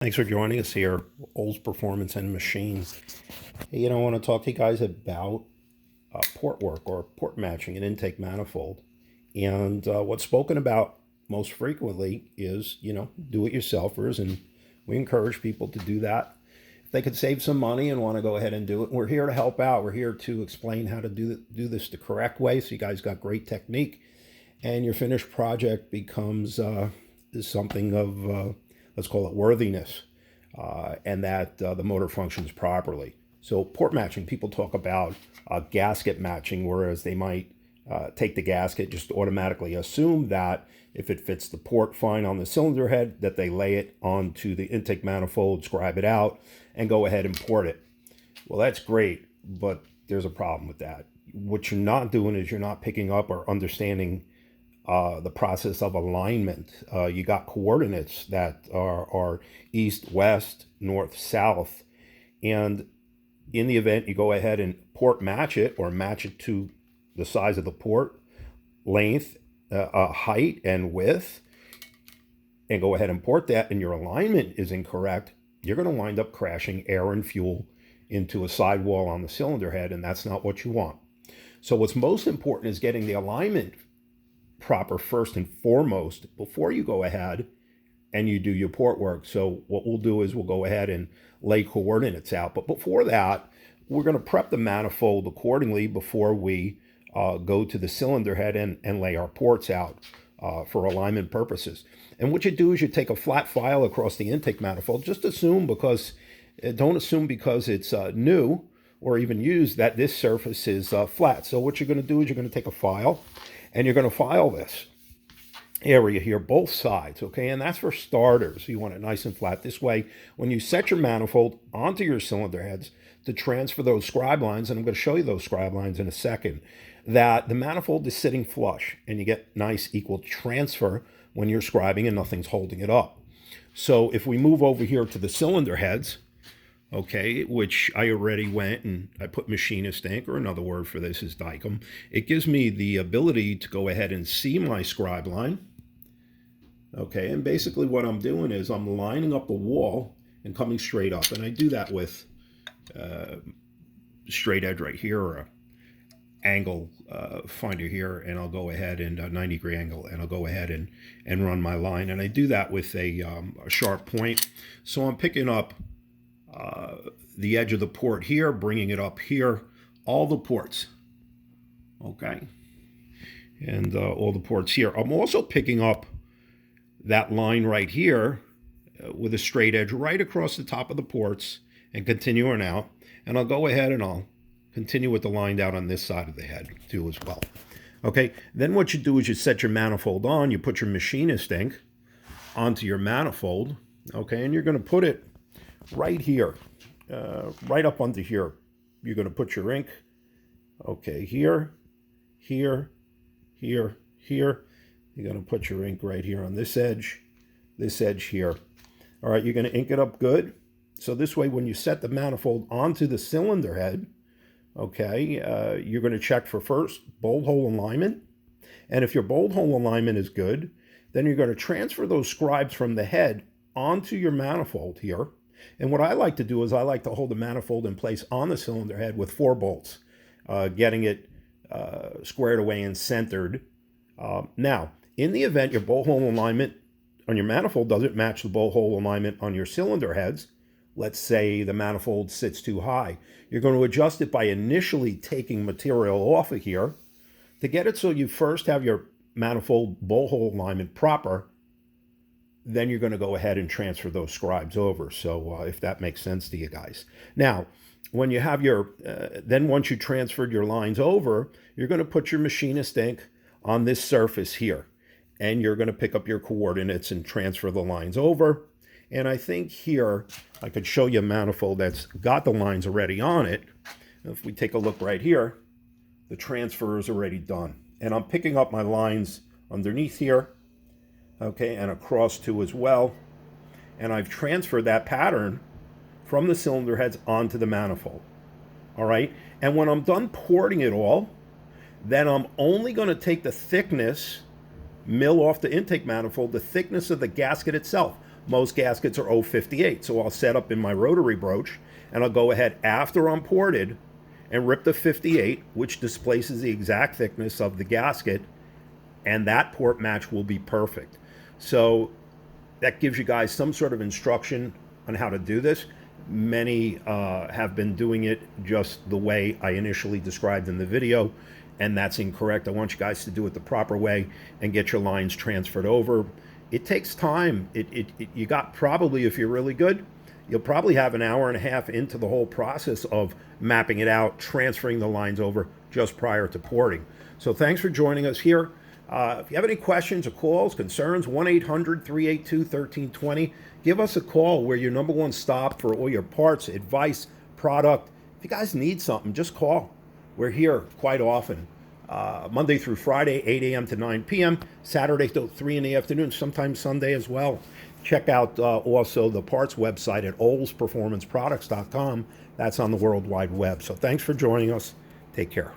Thanks for joining us here, Olds Performance and Machines. Hey, I want to talk to you guys about port work or port matching and intake manifold. And what's spoken about most frequently is, do-it-yourselfers, and we encourage people to do that. If they could save some money and want to go ahead and do it, we're here to help out. We're here to explain how to do this the correct way, so you guys got great technique, and your finished project becomes something of let's call it worthiness, and that the motor functions properly. So port matching, people talk about gasket matching, whereas they might take the gasket, just automatically assume that if it fits the port fine on the cylinder head, that they lay it onto the intake manifold, scribe it out, and go ahead and port it. Well, that's great, but there's a problem with that. What you're not doing is you're not picking up or understanding the process of alignment. You got coordinates that are east, west, north, south. And in the event you go ahead and port match it or match it to the size of the port, length, height, and width, and go ahead and port that, and your alignment is incorrect, you're going to wind up crashing air and fuel into a sidewall on the cylinder head, and that's not what you want. So what's most important is getting the alignment proper first and foremost before you go ahead and you do your port work. So what we'll do is we'll go ahead and lay coordinates out. But before that, we're going to prep the manifold accordingly before we go to the cylinder head and lay our ports out for alignment purposes. And what you do is you take a flat file across the intake manifold. Just don't assume because it's new or even used that this surface is flat. So what you're going to do is you're going to take a file and you're going to file this area here, both sides, okay? And that's for starters. You want it nice and flat. This way, when you set your manifold onto your cylinder heads to transfer those scribe lines, and I'm going to show you those scribe lines in a second, that the manifold is sitting flush, and you get nice equal transfer when you're scribing and nothing's holding it up. So if we move over here to the cylinder heads, okay, which I already went and I put machinist ink, or another word for this is Dicom. It gives me the ability to go ahead and see my scribe line. Okay, and basically what I'm doing is I'm lining up the wall and coming straight up. And I do that with straight edge right here, or a angle finder here, and I'll go ahead and a 90-degree angle, and I'll go ahead and run my line. And I do that with a sharp point. So I'm picking up the edge of the port here, bringing it up here, all the ports, okay, and all the ports here. I'm also picking up that line right here with a straight edge right across the top of the ports and continuing out, and I'll go ahead and I'll continue with the line down on this side of the head too as well. Okay, then what you do is you set your manifold on, you put your machinist ink onto your manifold, okay, and you're going to put it right here, right up under here. You're going to put your ink, okay, here, here, here, here. You're going to put your ink right here on this edge here. All right, you're going to ink it up good. So this way, when you set the manifold onto the cylinder head, okay, you're going to check for first bolt hole alignment. And if your bolt hole alignment is good, then you're going to transfer those scribes from the head onto your manifold here. And what I like to do is I like to hold the manifold in place on the cylinder head with 4 bolts, getting it squared away and centered. Now, in the event your bolt hole alignment on your manifold doesn't match the bolt hole alignment on your cylinder heads, let's say the manifold sits too high, you're going to adjust it by initially taking material off of here to get it so you first have your manifold bolt hole alignment proper. Then you're going to go ahead and transfer those scribes over. So if that makes sense to you guys. Now, when you have your, then once you transferred your lines over, you're going to put your machinist ink on this surface here. And you're going to pick up your coordinates and transfer the lines over. And I think here, I could show you a manifold that's got the lines already on it. If we take a look right here, the transfer is already done. And I'm picking up my lines underneath here, okay, and across too as well. And I've transferred that pattern from the cylinder heads onto the manifold. All right, and when I'm done porting it all, then I'm only going to take the thickness, mill off the intake manifold, the thickness of the gasket itself. Most gaskets are 0.58. So I'll set up in my rotary broach, and I'll go ahead after I'm ported and rip the 58, which displaces the exact thickness of the gasket, and that port match will be perfect. So that gives you guys some sort of instruction on how to do this. Many have been doing it just the way I initially described in the video, and that's incorrect. I want you guys to do it the proper way and get your lines transferred over. It takes time. You got probably, if you're really good, you'll probably have an hour and a half into the whole process of mapping it out, transferring the lines over just prior to porting. So thanks for joining us here. If you have any questions or calls, concerns, 1-800-382-1320. Give us a call. We're your #1 stop for all your parts, advice, product. If you guys need something, just call. We're here quite often. Monday through Friday, 8 a.m. to 9 p.m. Saturday till 3 in the afternoon, sometimes Sunday as well. Check out also the parts website at olsperformanceproducts.com. That's on the World Wide Web. So thanks for joining us. Take care.